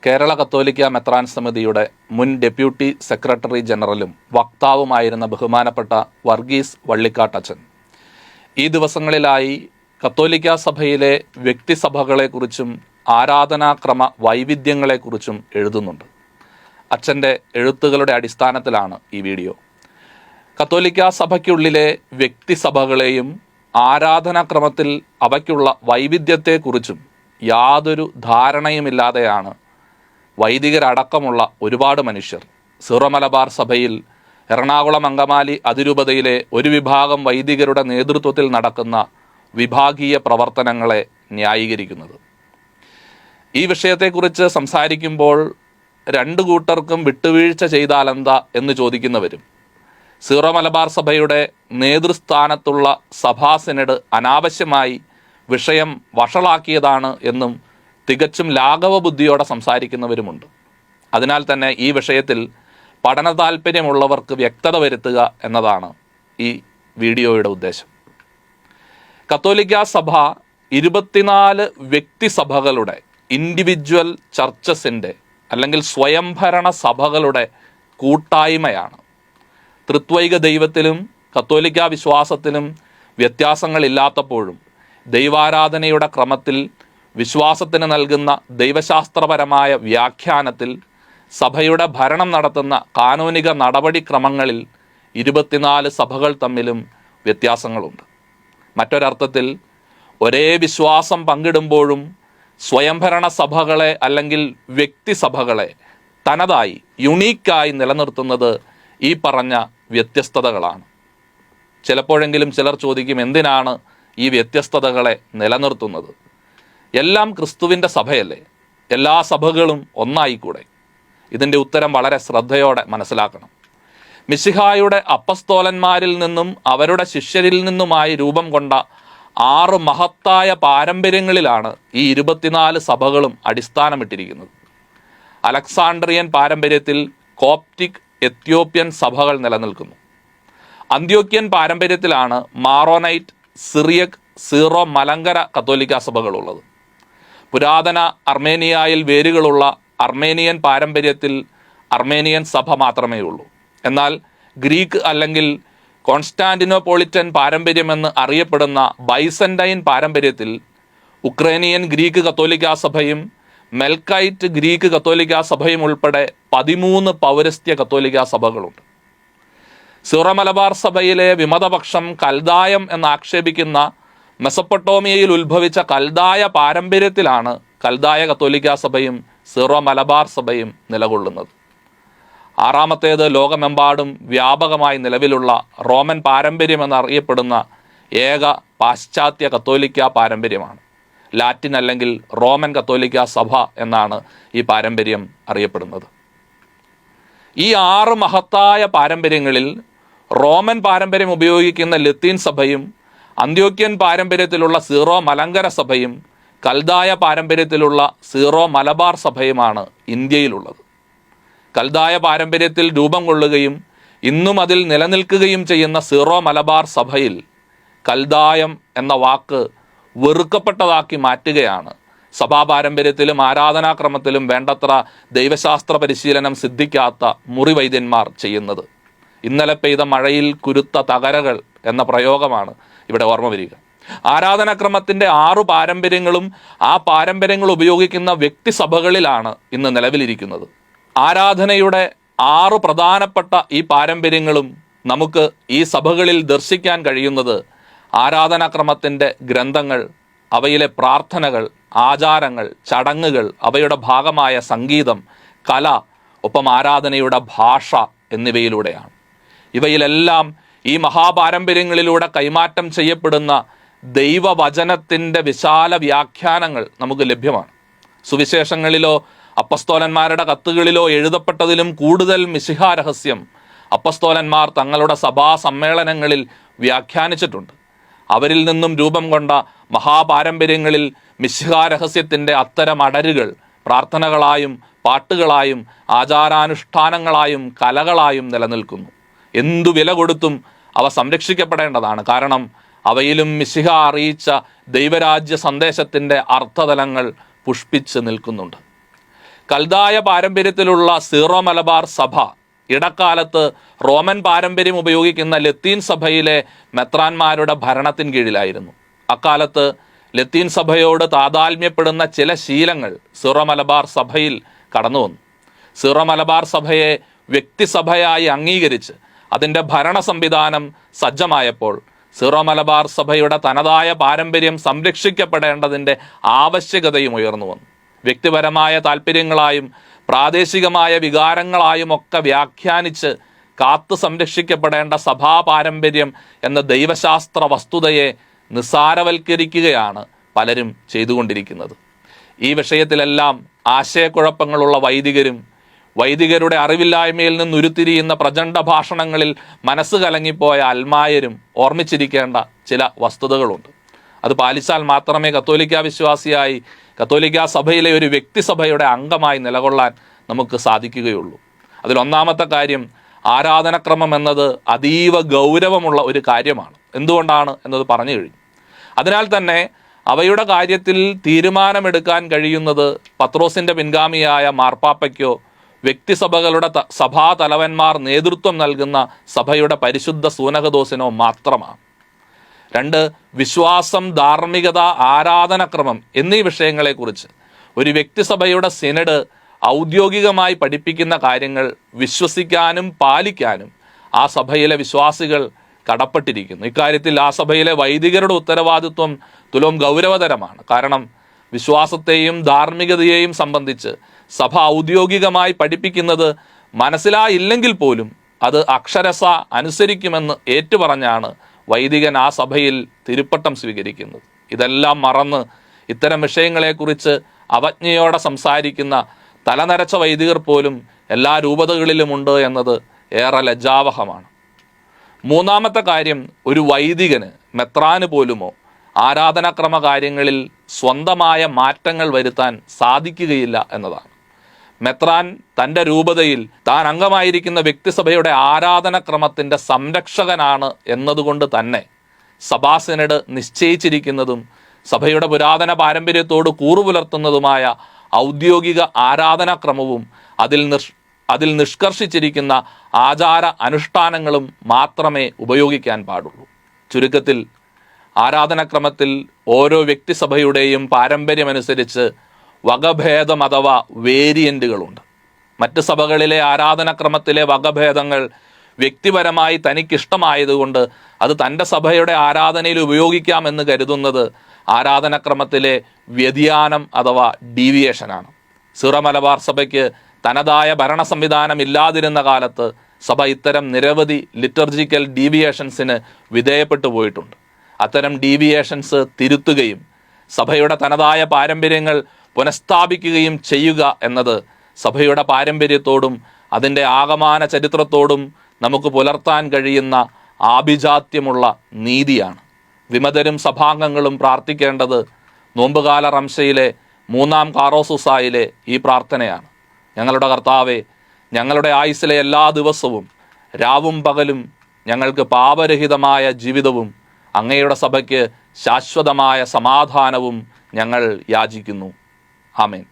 കേരള കത്തോലിക്ക മെത്രാൻ സമിതിയുടെ മുൻ ഡെപ്യൂട്ടി സെക്രട്ടറി ജനറലും വക്താവുമായിരുന്ന ബഹുമാനപ്പെട്ട വർഗീസ് വള്ളിക്കാട്ടച്ചൻ ഈ ദിവസങ്ങളിലായി കത്തോലിക്ക സഭയിലെ വ്യക്തിസഭകളെക്കുറിച്ചും ആരാധനാക്രമ വൈവിധ്യങ്ങളെക്കുറിച്ചും എഴുതുന്നുണ്ട്. അച്ഛൻ്റെ എഴുത്തുകളുടെ അടിസ്ഥാനത്തിലാണ് ഈ വീഡിയോ. കത്തോലിക്ക സഭയ്ക്കുള്ളിലെ വ്യക്തിസഭകളെയും ആരാധനാക്രമത്തിൽ അവയ്ക്കുള്ള വൈവിധ്യത്തെക്കുറിച്ചും യാതൊരു ധാരണയുമില്ലാതെയാണ് വൈദികരടക്കമുള്ള ഒരുപാട് മനുഷ്യർ സീറോ മലബാർ സഭയിൽ എറണാകുളം അങ്കമാലി അതിരൂപതയിലെ ഒരു വിഭാഗം വൈദികരുടെ നേതൃത്വത്തിൽ നടക്കുന്ന വിഭാഗീയ പ്രവർത്തനങ്ങളെ ന്യായീകരിക്കുന്നത്. ഈ വിഷയത്തെക്കുറിച്ച് സംസാരിക്കുമ്പോൾ രണ്ടു കൂട്ടർക്കും വിട്ടുവീഴ്ച ചെയ്താലെന്താ എന്ന് ചോദിക്കുന്നവരും, സീറോ മലബാർ സഭയുടെ നേതൃസ്ഥാനത്തുള്ള സഭാ സിനഡ് അനാവശ്യമായി വിഷയം വഷളാക്കിയതാണ് എന്നും തികച്ചും ലാഘവ ബുദ്ധിയോടെ സംസാരിക്കുന്നവരുമുണ്ട്. അതിനാൽ തന്നെ ഈ വിഷയത്തിൽ പഠന താല്പര്യമുള്ളവർക്ക് വ്യക്തത വരുത്തുക എന്നതാണ് ഈ വീഡിയോയുടെ ഉദ്ദേശം. കത്തോലിക്ക സഭ 24 വ്യക്തിസഭകളുടെ ഇൻഡിവിജ്വൽ ചർച്ചസിൻ്റെ അല്ലെങ്കിൽ സ്വയംഭരണ സഭകളുടെ കൂട്ടായ്മയാണ്. ത്രിത്വൈക ദൈവത്തിലും കത്തോലിക്ക വിശ്വാസത്തിലും വ്യത്യാസങ്ങളില്ലാത്തപ്പോഴും ദൈവാരാധനയുടെ ക്രമത്തിൽ വിശ്വാസത്തിന് നൽകുന്ന ദൈവശാസ്ത്രപരമായ വ്യാഖ്യാനത്തിൽ സഭയുടെ ഭരണം നടത്തുന്ന കാനോനിക നടപടിക്രമങ്ങളിൽ 24 സഭകൾ തമ്മിലും വ്യത്യാസങ്ങളുണ്ട്. മറ്റൊരർത്ഥത്തിൽ ഒരേ വിശ്വാസം പങ്കിടുമ്പോഴും സ്വയംഭരണ സഭകളെ അല്ലെങ്കിൽ വ്യക്തിസഭകളെ തനതായി യുണീക്കായി നിലനിർത്തുന്നത് ഈ പറഞ്ഞ വ്യത്യസ്തതകളാണ്. ചിലപ്പോഴെങ്കിലും ചിലർ ചോദിക്കും, എന്തിനാണ് ഈ വ്യത്യസ്തതകളെ നിലനിർത്തുന്നത്? എല്ലാം ക്രിസ്തുവിൻ്റെ സഭയല്ലേ, എല്ലാ സഭകളും ഒന്നായിക്കൂടെ? ഇതിൻ്റെ ഉത്തരം വളരെ ശ്രദ്ധയോടെ മനസ്സിലാക്കണം. മിശിഹായുടെ അപ്പസ്തോലന്മാരിൽ നിന്നും അവരുടെ ശിഷ്യരിൽ നിന്നുമായി രൂപം കൊണ്ട 6 മഹത്തായ പാരമ്പര്യങ്ങളിലാണ് ഈ 24 സഭകളും അടിസ്ഥാനമിട്ടിരിക്കുന്നത്. അലക്സാണ്ട്രിയൻ പാരമ്പര്യത്തിൽ കോപ്റ്റിക് എത്യോപ്യൻ സഭകൾ നിലനിൽക്കുന്നു. അന്ത്യോക്യൻ പാരമ്പര്യത്തിലാണ് മാറോനൈറ്റ്, സിറിയക്, സീറോ മലങ്കര കത്തോലിക്ക സഭകളുള്ളത്. പുരാതന അർമേനിയയിൽ വേരുകളുള്ള അർമേനിയൻ പാരമ്പര്യത്തിൽ അർമേനിയൻ സഭ മാത്രമേ ഉള്ളൂ. എന്നാൽ ഗ്രീക്ക് അല്ലെങ്കിൽ കോൺസ്റ്റാന്റിനോപോളിറ്റൻ പാരമ്പര്യമെന്ന് അറിയപ്പെടുന്ന ബൈസന്റൈൻ പാരമ്പര്യത്തിൽ ഉക്രേനിയൻ ഗ്രീക്ക് കത്തോലിക്ക സഭയും മെൽക്കൈറ്റ് ഗ്രീക്ക് കത്തോലിക്ക സഭയും ഉൾപ്പെടെ 13 പൗരസ്ത്യ കത്തോലിക്ക സഭകളുണ്ട്. സീറോ മലബാർ സഭയിലെ വിമതപക്ഷം കൽദായം എന്നാക്ഷേപിക്കുന്ന മെസപ്പൊട്ടോമിയയിൽ ഉത്ഭവിച്ച കൽദായ പാരമ്പര്യത്തിലാണ് കൽദായ കത്തോലിക്ക സഭയും സീറോ മലബാർ സഭയും നിലകൊള്ളുന്നത്. 6ാമത്തേത് ലോകമെമ്പാടും വ്യാപകമായി നിലവിലുള്ള റോമൻ പാരമ്പര്യമെന്നറിയപ്പെടുന്ന ഏക പാശ്ചാത്യ കത്തോലിക്ക പാരമ്പര്യമാണ്. ലാറ്റിൻ അല്ലെങ്കിൽ റോമൻ കത്തോലിക്ക സഭ എന്നാണ് ഈ പാരമ്പര്യം അറിയപ്പെടുന്നത്. ഈ 6 മഹത്തായ പാരമ്പര്യങ്ങളിൽ റോമൻ പാരമ്പര്യം ഉപയോഗിക്കുന്ന ലത്തീൻ സഭയും അന്ത്യോക്യൻ പാരമ്പര്യത്തിലുള്ള സീറോ മലങ്കര സഭയും കൽദായ പാരമ്പര്യത്തിലുള്ള സീറോ മലബാർ സഭയുമാണ് ഇന്ത്യയിലുള്ളത്. കൽദായ പാരമ്പര്യത്തിൽ രൂപം കൊള്ളുകയും ഇന്നും അതിൽ നിലനിൽക്കുകയും ചെയ്യുന്ന സീറോ മലബാർ സഭയിൽ കൽദായം എന്ന വാക്ക് വെറുക്കപ്പെട്ടതാക്കി മാറ്റുകയാണ് സഭാ പാരമ്പര്യത്തിലും ആരാധനാക്രമത്തിലും വേണ്ടത്ര ദൈവശാസ്ത്ര പരിശീലനം സിദ്ധിക്കാത്ത മുറിവൈദ്യന്മാർ ചെയ്യുന്നത്. ഇന്നലെ പെയ്ത മഴയിൽ കുരുത്ത തകരകൾ എന്ന പ്രയോഗമാണ് ഇവിടെ ഓർമ്മ വരിക. ആരാധനാക്രമത്തിൻ്റെ 6 പാരമ്പര്യങ്ങളും ആ പാരമ്പര്യങ്ങൾ ഉപയോഗിക്കുന്ന വ്യക്തിസഭകളിലാണ് ഇന്ന് നിലവിലിരിക്കുന്നത്. ആരാധനയുടെ 6 പ്രധാനപ്പെട്ട ഈ പാരമ്പര്യങ്ങളും നമുക്ക് ഈ സഭകളിൽ ദർശിക്കാൻ കഴിയുന്നത് ആരാധനാക്രമത്തിൻ്റെ ഗ്രന്ഥങ്ങൾ, അവയിലെ പ്രാർത്ഥനകൾ, ആചാരങ്ങൾ, ചടങ്ങുകൾ, അവയുടെ ഭാഗമായ സംഗീതം, കല, ഒപ്പം ആരാധനയുടെ ഭാഷ എന്നിവയിലൂടെയാണ്. ഇവയിലെല്ലാം ഈ മഹാപാരമ്പര്യങ്ങളിലൂടെ കൈമാറ്റം ചെയ്യപ്പെടുന്ന ദൈവവചനത്തിൻ്റെ വിശാല വ്യാഖ്യാനങ്ങൾ നമുക്ക് ലഭ്യമാണ്. സുവിശേഷങ്ങളിലോ അപ്പസ്തോലന്മാരുടെ കത്തുകളിലോ എഴുതപ്പെട്ടതിലും കൂടുതൽ മിശിഹാ രഹസ്യം അപ്പസ്തോലന്മാർ തങ്ങളുടെ സഭാ സമ്മേളനങ്ങളിൽ വ്യാഖ്യാനിച്ചിട്ടുണ്ട്. അവരിൽ നിന്നും രൂപം കൊണ്ട മഹാപാരമ്പര്യങ്ങളിൽ മിശിഹാ രഹസ്യത്തിൻ്റെ അത്തരം അടരുകൾ പ്രാർത്ഥനകളായും പാട്ടുകളായും ആചാരാനുഷ്ഠാനങ്ങളായും കലകളായും നിലനിൽക്കുന്നു. എന്തു വില കൊടുത്തും അവ സംരക്ഷിക്കപ്പെടേണ്ടതാണ്. കാരണം അവയിലും മിശിഹ അറിയിച്ച ദൈവരാജ്യ സന്ദേശത്തിൻ്റെ അർത്ഥതലങ്ങൾ പുഷ്പിച്ച് നിൽക്കുന്നുണ്ട്. കൽദായ പാരമ്പര്യത്തിലുള്ള സീറോ മലബാർ സഭ ഇടക്കാലത്ത് റോമൻ പാരമ്പര്യം ഉപയോഗിക്കുന്ന ലത്തീൻ സഭയിലെ മെത്രാന്മാരുടെ ഭരണത്തിന് കീഴിലായിരുന്നു. അക്കാലത്ത് ലത്തീൻ സഭയോട് താതാത്മ്യപ്പെടുന്ന ചില ശീലങ്ങൾ സീറോ മലബാർ സഭയിൽ കടന്നു വന്നു. സീറോ മലബാർ സഭയെ വ്യക്തിസഭയായി അംഗീകരിച്ച് അതിൻ്റെ ഭരണ സംവിധാനം സജ്ജമായപ്പോൾ സീറോ മലബാർ സഭയുടെ തനതായ പാരമ്പര്യം സംരക്ഷിക്കപ്പെടേണ്ടതിൻ്റെ ആവശ്യകതയും ഉയർന്നു വന്നു. വ്യക്തിപരമായ താല്പര്യങ്ങളായും പ്രാദേശികമായ വികാരങ്ങളായും ഒക്കെ വ്യാഖ്യാനിച്ച് കാത്തു സംരക്ഷിക്കപ്പെടേണ്ട സഭാ പാരമ്പര്യം എന്ന ദൈവശാസ്ത്ര വസ്തുതയെ നിസ്സാരവൽക്കരിക്കുകയാണ് പലരും ചെയ്തുകൊണ്ടിരിക്കുന്നത്. ഈ വിഷയത്തിലെല്ലാം ആശയക്കുഴപ്പങ്ങളുള്ള വൈദികരുടെ അറിവില്ലായ്മയിൽ നിന്ന് ഉരുത്തിരിയുന്ന പ്രചണ്ഡ ഭാഷണങ്ങളിൽ മനസ്സ് കലങ്ങിപ്പോയ അൽമായരും ഓർമ്മിച്ചിരിക്കേണ്ട ചില വസ്തുതകളുണ്ട്. അത് പാലിച്ചാൽ മാത്രമേ കത്തോലിക്ക വിശ്വാസിയായി കത്തോലിക്ക സഭയിലെ ഒരു വ്യക്തിസഭയുടെ അംഗമായി നിലകൊള്ളാൻ നമുക്ക് സാധിക്കുകയുള്ളൂ. അതിലൊന്നാമത്തെ കാര്യം, ആരാധനക്രമം എന്നത് അതീവ ഗൗരവമുള്ള ഒരു കാര്യമാണ്. എന്തുകൊണ്ടാണ് എന്നത് പറഞ്ഞു കഴിഞ്ഞു. അതിനാൽ തന്നെ അവയുടെ കാര്യത്തിൽ തീരുമാനമെടുക്കാൻ കഴിയുന്നത് പത്രോസിൻ്റെ പിൻഗാമിയായ മാർപ്പാപ്പയ്ക്കോ വ്യക്തിസഭകളുടെ സഭാ തലവന്മാർ നേതൃത്വം നൽകുന്ന സഭയുടെ പരിശുദ്ധ സൂനകദോസിനോ മാത്രമാണ്. 2, വിശ്വാസം, ധാർമ്മികത, ആരാധനക്രമം എന്നീ വിഷയങ്ങളെക്കുറിച്ച് ഒരു വ്യക്തിസഭയുടെ സിനഡ് ഔദ്യോഗികമായി പഠിപ്പിക്കുന്ന കാര്യങ്ങൾ വിശ്വസിക്കാനും പാലിക്കാനും ആ സഭയിലെ വിശ്വാസികൾ കടപ്പെട്ടിരിക്കുന്നു. ഇക്കാര്യത്തിൽ ആ സഭയിലെ വൈദികരുടെ ഉത്തരവാദിത്വം തുലോം ഗൗരവതരമാണ്. കാരണം വിശ്വാസത്തെയും ധാർമ്മികതയെയും സംബന്ധിച്ച് സഭ ഔദ്യോഗികമായി പഠിപ്പിക്കുന്നത് മനസ്സിലായില്ലെങ്കിൽ പോലും അത് അക്ഷരശ അനുസരിക്കുമെന്ന് ഏറ്റുപറഞ്ഞാണ് വൈദികൻ ആ സഭയിൽ തിരുപ്പട്ടം സ്വീകരിക്കുന്നത്. ഇതെല്ലാം മറന്ന് ഇത്തരം വിഷയങ്ങളെക്കുറിച്ച് അവജ്ഞയോടെ സംസാരിക്കുന്ന തലനരച്ച വൈദികർ പോലും എല്ലാ രൂപതകളിലുമുണ്ട് എന്നത് ഏറെ ലജ്ജാവഹമാണ്. മൂന്നാമത്തെ കാര്യം, ഒരു വൈദികന്, മെത്രാന് പോലുമോ ആരാധനാക്രമ കാര്യങ്ങളിൽ സ്വന്തമായ മാറ്റങ്ങൾ വരുത്താൻ സാധിക്കുകയില്ല എന്നതാണ്. മെത്രാൻ തൻ്റെ രൂപതയിൽ താൻ അംഗമായിരിക്കുന്ന വ്യക്തിസഭയുടെ ആരാധനക്രമത്തിൻ്റെ സംരക്ഷകനാണ് എന്നതുകൊണ്ട് തന്നെ സഭാ സിനഡ് നിശ്ചയിച്ചിരിക്കുന്നതും സഭയുടെ പുരാതന പാരമ്പര്യത്തോട് കൂറുപുലർത്തുന്നതുമായ ഔദ്യോഗിക ആരാധനാക്രമവും അതിൽ നിഷ്കർഷിച്ചിരിക്കുന്ന ആചാര അനുഷ്ഠാനങ്ങളും മാത്രമേ ഉപയോഗിക്കാൻ പാടുള്ളൂ. ചുരുക്കത്തിൽ ആരാധനാക്രമത്തിൽ ഓരോ വ്യക്തിസഭയുടെയും പാരമ്പര്യമനുസരിച്ച് വകഭേദം അഥവാ വേരിയൻറ്റുകളുണ്ട്. മറ്റ് സഭകളിലെ ആരാധനാക്രമത്തിലെ വകഭേദങ്ങൾ വ്യക്തിപരമായി തനിക്കിഷ്ടമായതുകൊണ്ട് അത് തൻ്റെ സഭയുടെ ആരാധനയിൽ ഉപയോഗിക്കാമെന്ന് കരുതുന്നത് ആരാധനാക്രമത്തിലെ വ്യതിയാനം അഥവാ ഡീവിയേഷനാണ്. സീറോ മലബാർ സഭയ്ക്ക് തനതായ ഭരണ സംവിധാനം ഇല്ലാതിരുന്ന കാലത്ത് സഭ ഇത്തരം നിരവധി ലിറ്റർജിക്കൽ ഡീവിയേഷൻസിന് വിധേയപ്പെട്ടു പോയിട്ടുണ്ട്. അത്തരം ഡീവിയേഷൻസ് തിരുത്തുകയും സഭയുടെ തനതായ പാരമ്പര്യങ്ങൾ പുനഃസ്ഥാപിക്കുകയും ചെയ്യുക എന്നത് സഭയുടെ പാരമ്പര്യത്തോടും അതിൻ്റെ ആകമാന ചരിത്രത്തോടും നമുക്ക് പുലർത്താൻ കഴിയുന്ന ആഭിജാത്യമുള്ള നീതിയാണ്. വിമതരും സഭാംഗങ്ങളും പ്രാർത്ഥിക്കേണ്ടത് നോമ്പുകാല റംശയിലെ 3-ാം കാറോസുസായിലെ ഈ പ്രാർത്ഥനയാണ്. ഞങ്ങളുടെ കർത്താവേ, ഞങ്ങളുടെ ആയുസ്സിലെ എല്ലാ ദിവസവും രാവും പകലും ഞങ്ങൾക്ക് പാപരഹിതമായ ജീവിതവും അങ്ങയുടെ സഭയ്ക്ക് ശാശ്വതമായ സമാധാനവും ഞങ്ങൾ യാചിക്കുന്നു. ആമേൻ.